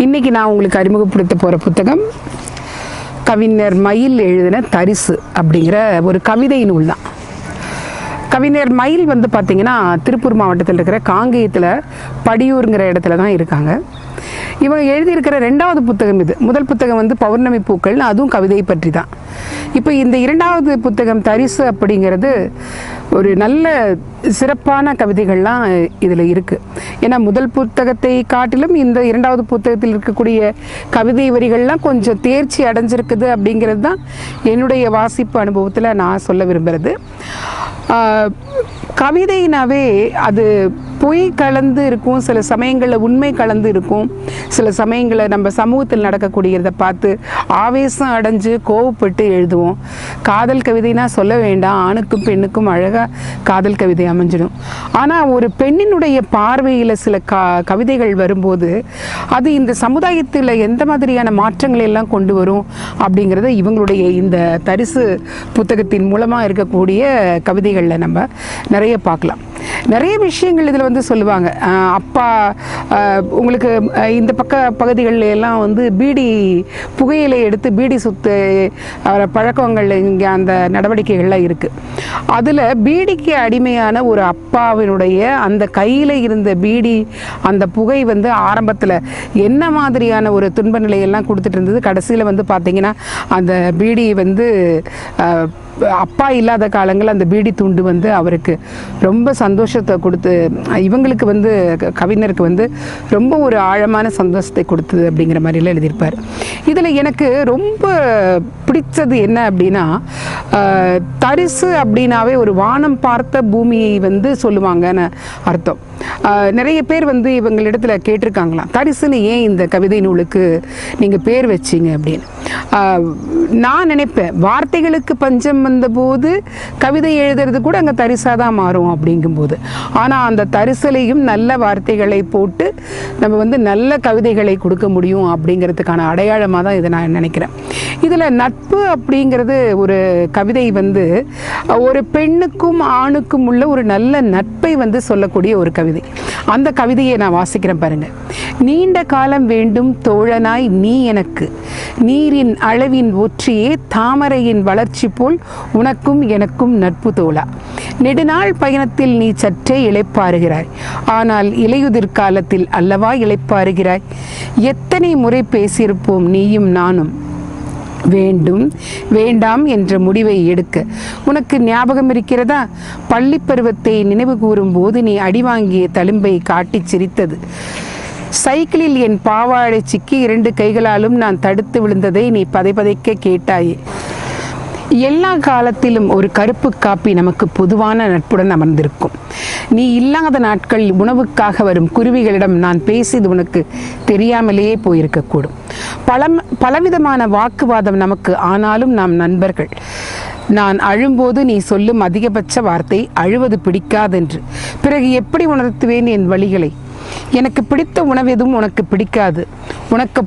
இன்றைக்கி நான் உங்களுக்கு அறிமுகப்படுத்த போகிற புத்தகம் கவிஞர் மயில் எழுதின தரிசு அப்படிங்கிற ஒரு கவிதை நூல் தான். கவிஞர் மயில் பார்த்திங்கன்னா திருப்பூர் மாவட்டத்தில் இருக்கிற காங்கேயத்தில் படியூருங்கிற இடத்துல தான் இருக்காங்க. இவங்க எழுதியிருக்கிற 2வது புத்தகம் இது. முதல் புத்தகம் பௌர்ணமி பூக்கள், அதுவும் கவிதையை பற்றி தான். இப்போ இந்த 2வது புத்தகம் தரிசு அப்படிங்கிறது ஒரு நல்ல சிறப்பான கவிதைகள்லாம் இதில் இருக்குது. ஏன்னா முதல் புத்தகத்தை காட்டிலும் இந்த 2வது புத்தகத்தில் இருக்கக்கூடிய கவிதை வரிகள்லாம் கொஞ்சம் தேர்ச்சி அடைஞ்சிருக்குது அப்படிங்கிறது தான் என்னுடைய வாசிப்பு அனுபவத்தில் நான் சொல்ல விரும்புகிறது. கவிதைனாவே அது பொய் கலந்து இருக்கும், சில சமயங்களில் உண்மை கலந்து இருக்கும், சில சமயங்களில் நம்ம சமூகத்தில் நடக்கக்கூடியதை பார்த்து ஆவேசம் அடைஞ்சு கோவப்பட்டு எழுதுவோம். காதல் கவிதைனா சொல்ல வேண்டாம், ஆணுக்கும் பெண்ணுக்கும் அழகாக காதல் கவிதை அமைஞ்சிடும். ஆனால் ஒரு பெண்ணினுடைய பார்வையில் சில கவிதைகள் வரும்போது அது இந்த சமுதாயத்தில் எந்த மாதிரியான மாற்றங்களை எல்லாம் கொண்டு வரும் அப்படிங்கிறத இவங்களுடைய இந்த தரிசு புத்தகத்தின் மூலமாக இருக்கக்கூடிய கவிதைகளில் நம்ம நிறைய பார்க்கலாம். நிறைய விஷயங்கள் இதில் சொல்லுவாங்க. அப்பா உங்களுக்கு இந்த பகுதிகளில் எல்லாம் பீடி புகையிலை எடுத்து பீடி சுத்து பழக்கங்கள் இங்கே அந்த நடவடிக்கைகள்லாம் இருக்குது. அதில் பீடிக்கு அடிமையான ஒரு அப்பாவினுடைய அந்த கையில் இருந்த பீடி அந்த புகை ஆரம்பத்தில் என்ன மாதிரியான ஒரு துன்ப நிலையெல்லாம் கொடுத்துட்டு இருந்தது. கடைசியில் பார்த்திங்கன்னா அந்த பீடி அப்பா இல்லாத காலங்கள் அந்த பீடி துண்டு அவருக்கு ரொம்ப சந்தோஷத்தை கொடுத்து, இவங்களுக்கு கவிஞருக்கு ரொம்ப ஒரு ஆழமான சந்தோஷத்தை கொடுத்தது அப்படிங்கிற மாதிரிலாம் எழுதியிருப்பார். இதில் எனக்கு ரொம்ப பிடிச்சது என்ன அப்படின்னா, தரிசு அப்படின்னாவே ஒரு வானம் பார்த்த பூமியை சொல்லுவாங்கன்னு அர்த்தம். நிறைய பேர் இவங்களிடத்துல கேட்டிருக்காங்களாம், தரிசுன்னு ஏன் இந்த கவிதை நூலுக்கு நீங்கள் பேர் வச்சிங்க அப்படின்னு. நான் நினைப்பேன், வார்த்தைகளுக்கு பஞ்சம் வந்தபோது கவிதை எழுதுறது கூட அங்கே தரிசாக தான் மாறும் அப்படிங்கும்போது. ஆனால் அந்த தரிசலையும் நல்ல வார்த்தைகளை போட்டு நம்ம நல்ல கவிதைகளை கொடுக்க முடியும் அப்படிங்கிறதுக்கான அடையாளமாக தான் இதை நான் நினைக்கிறேன். இதில் நட்பு அப்படிங்கிறது ஒரு கவிதை ஒரு பெண்ணுக்கும் ஆணுக்கும் உள்ள ஒரு நல்ல நட்பை சொல்லக்கூடிய ஒரு கவிதை. அந்த கவிதையை நான் வாசிக்கிறேன் பாருங்க. நீண்ட காலம் வேண்டும் தோழனாய் நீ எனக்கு, நீரின் அளவின் ஒற்றியே தாமரையின் வளர்ச்சி போல் உனக்கும் எனக்கும் நட்பு தோழா. நெடுநாள் பயணத்தில் நீ சற்றே இளைப்பாறுகிறாய், ஆனால் இலையுதிர் காலத்தில் அல்லவா இளைப்பாறுகிறாய். எத்தனை முறை பேசியிருப்போம் நீயும் நானும், வேண்டும் வேண்டாம் என்ற முடிவை எடுக்க. உனக்கு ஞாபகம் இருக்கிறதா, பள்ளி பருவத்தை நினைவு கூறும் போது நீ அடிவாங்கிய தழும்பை காட்டி சிரித்தது. சைக்கிளில் என் பாவாடை சிக்கி 2 கைகளாலும் நான் தடுத்து விழுந்ததை நீ பதைபதைக்க கேட்டாயே. எல்லா காலத்திலும் ஒரு கருப்பு காப்பி நமக்கு பொதுவான நட்புடன் அமர்ந்திருக்கும். நீ இல்லாத நாட்கள் உணவுக்காக வரும் குருவிகளிடம் நான் பேசியது உனக்கு தெரியாமலேயே போயிருக்கக்கூடும். பலவிதமான வாக்குவாதம் நமக்கு, ஆனாலும் நாம் நண்பர்கள். நான் அழும்போது நீ சொல்லும் அதிகபட்ச வார்த்தை அழுவது பிடிக்காதென்று. பிறகு எப்படி உணர்த்துவேன் என் வழிகளை? எனக்கு பிடித்த உணவு எதுவும் உனக்கு பிடிக்காது, உனக்கு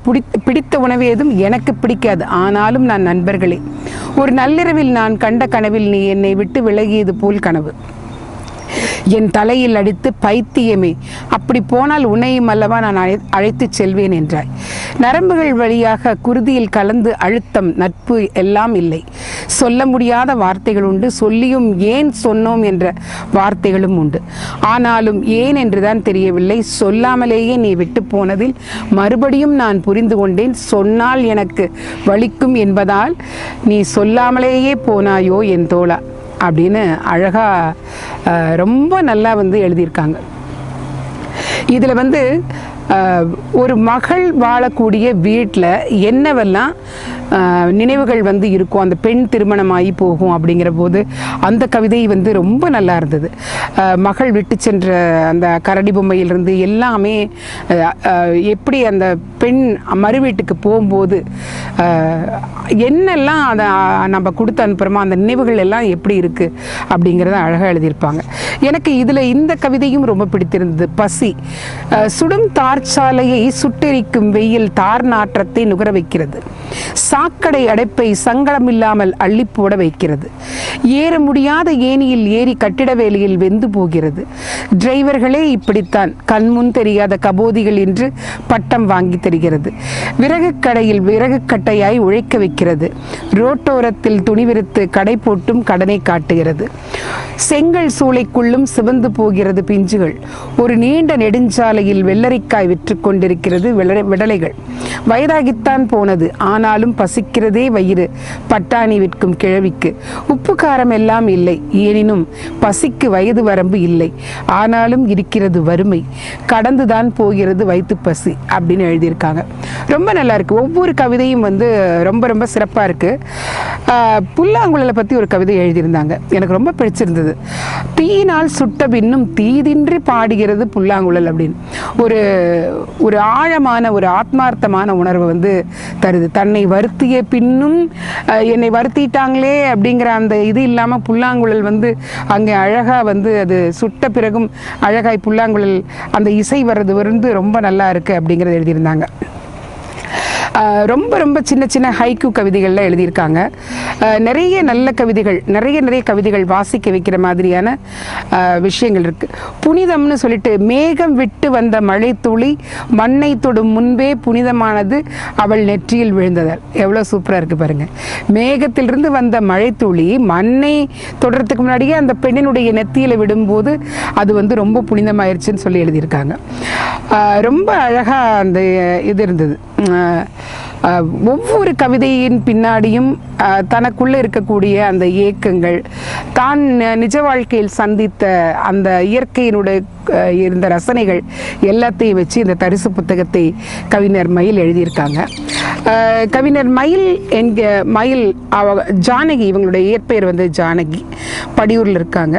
பிடித்த உணவு எதுவும் எனக்கு பிடிக்காது, ஆனாலும் நான் நண்பர்களே. ஒரு நள்ளிரவில் நான் கண்ட கனவில் நீ என்னை விட்டு விலகியது போல் கனவு. என் தலையில் அடித்து பைத்தியமே, அப்படி போனால் உன்னையும் அல்லவா நான் அழைத்து செல்வேன் என்றாய். நரம்புகள் வழியாக குருதியில் கலந்து அழுத்தம் நட்பு எல்லாம் இல்லை. சொல்ல முடியாத வார்த்தைகள் உண்டு, சொல்லியும் ஏன் சொன்னோம் என்ற வார்த்தைகளும் உண்டு. ஆனாலும் ஏன் என்றுதான் தெரியவில்லை. சொல்லாமலேயே நீ விட்டு போனதில் மறுபடியும் நான் புரிந்து கொண்டேன். சொன்னால் எனக்கு வலிக்கும் என்பதால் நீ சொல்லாமலேயே போனாயோ என் தோழா அப்படின்னு அழகாக ரொம்ப நல்லா எழுதியிருக்காங்க. இதில் ஒரு மகள் வாழக்கூடிய வீட்டில் என்னவெல்லாம் நினைவுகள் இருக்கும், அந்த பெண் திருமணமாகி போகும் அப்படிங்கிற போது அந்த கவிதை ரொம்ப நல்லா இருந்தது. மகள் விட்டு சென்ற அந்த கரடி பொம்மையிலிருந்து எல்லாமே எப்படி அந்த பெண் மறு வீட்டுக்கு போகும்போது என்னெல்லாம் அதை நம்ம கொடுத்து அனுப்புகிறோமோ அந்த நினைவுகள் எல்லாம் எப்படி இருக்குது அப்படிங்கிறத அழகாக எழுதியிருப்பாங்க. எனக்கு இதில் இந்த கவிதையும் ரொம்ப பிடித்திருந்தது. பசி சுடும் தார்ச்சாலையை சுட்டெரிக்கும் வெயில் தார் நாற்றத்தை நுகர வைக்கிறது. சாக்கடை அடைப்பை சங்கடமில்லாமல் அள்ளி போட வைக்கிறது. ஏற முடியாத ஏணியில் ஏறி கட்டிட வேலையில் வெந்து போகிறது. டிரைவர்களே இப்படித்தான், கண்முன் தெரியாத கபோதிகள் என்று பட்டம் வாங்கி தருகிறது. விறகு கடையில் விறகு கட்டையாய் உழைக்க வைக்கிறது. ரோட்டோரத்தில் துணிவிரித்து கடை போட்டும் கடனை காட்டுகிறது. செங்கல் சூளைக்குள்ளும் சிவந்து போகிறது பிஞ்சுகள். ஒரு நீண்ட நெடுஞ்சாலையில் வெள்ளரிக்காய் விற்று கொண்டிருக்கிறது விடலைகள். வயதாகித்தான் போனது, ஆனாலும் பசிக்கிறதே வயிறு. பட்டாணி விற்கும் கிழவிக்கு உப்பு காரம் எல்லாம் இல்லை, எனினும் பசிக்கு வயது வரம்பு இல்லை. ஆனாலும் இருக்கிறது வறுமை, கடந்துதான் போகிறது வயிற்று பசி அப்படின்னு எழுதியிருக்காங்க. ரொம்ப நல்லா இருக்கு. ஒவ்வொரு கவிதையும் வந்து ரொம்ப ரொம்ப சிறப்பாக இருக்கு. புல்லாங்குழலை பற்றி ஒரு கவிதை எழுதியிருந்தாங்க, எனக்கு ரொம்ப பிடிச்சிருந்தது. தீயினால் சுட்ட பின்னும் தீதின்றி பாடுகிறது புல்லாங்குழல் அப்படின்னு. ஒரு ஒரு ஆழமான ஒரு ஆத்மார்த்தமான உணர்வை வந்து தருது. தன்னை வருத்திய பின்னும் என்னை வருத்திட்டாங்களே அப்படிங்கிற அந்த இது இல்லாமல் புல்லாங்குழல் வந்து அங்கே அழகாக வந்து அது சுட்ட பிறகும் அழகாய் புல்லாங்குழல் அந்த இசை வர்றது வந்து ரொம்ப நல்லா இருக்குது அப்படிங்கிறத எழுதியிருந்தாங்க. ரொம்ப ரொம்ப சின்ன சின்ன ஹைக்கூ கவிதைகள்லாம் எழுதியிருக்காங்க. நிறைய நல்ல கவிதைகள், நிறைய கவிதைகள் வாசிக்க வைக்கிற மாதிரியான விஷயங்கள் இருக்குது. புனிதம்னு சொல்லிட்டு, மேகம் விட்டு வந்த மழை துளி மண்ணை தொடும் முன்பே புனிதமானது அவள் நெற்றியில் விழுந்ததால். எவ்வளோ சூப்பராக இருக்குது பாருங்கள். மேகத்திலிருந்து வந்த மழை துளி மண்ணை தொடுறதுக்கு முன்னாடியே அந்த பெண்ணினுடைய நெத்தியில் விடும்போது அது வந்து ரொம்ப புனிதமாயிருச்சுன்னு சொல்லி எழுதியிருக்காங்க. ரொம்ப அழகாக அந்த இது இருந்தது. ஒவ்வொரு கவிதையின் பின்னாடியும் தனக்குள்ளே இருக்கக்கூடிய அந்த ஏக்கங்கள், தான் நிஜ வாழ்க்கையில் சந்தித்த அந்த இயற்கையினுடைய இருந்த ரசனைகள் எல்லாத்தையும் வச்சு இந்த தரிசு புத்தகத்தை கவிஞர் மயில் எழுதியிருக்காங்க. கவிஞர் மயில் ஜானகி, இவங்களுடைய இயற்பெயர் வந்து ஜானகி, படியூரில் இருக்காங்க.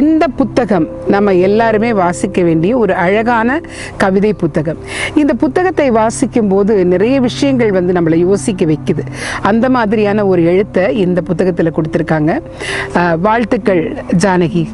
இந்த புத்தகம் நம்ம எல்லாருமே வாசிக்க வேண்டிய ஒரு அழகான கவிதை புத்தகம். இந்த புத்தகத்தை வாசிக்கும் போது நிறைய விஷயங்கள் வந்து நம்மளை யோசிக்க வைக்குது. அந்த மாதிரியான ஒரு எழுத்தை இந்த புத்தகத்தில் கொடுத்துருக்காங்க. வாழ்த்துக்கள் ஜானகி.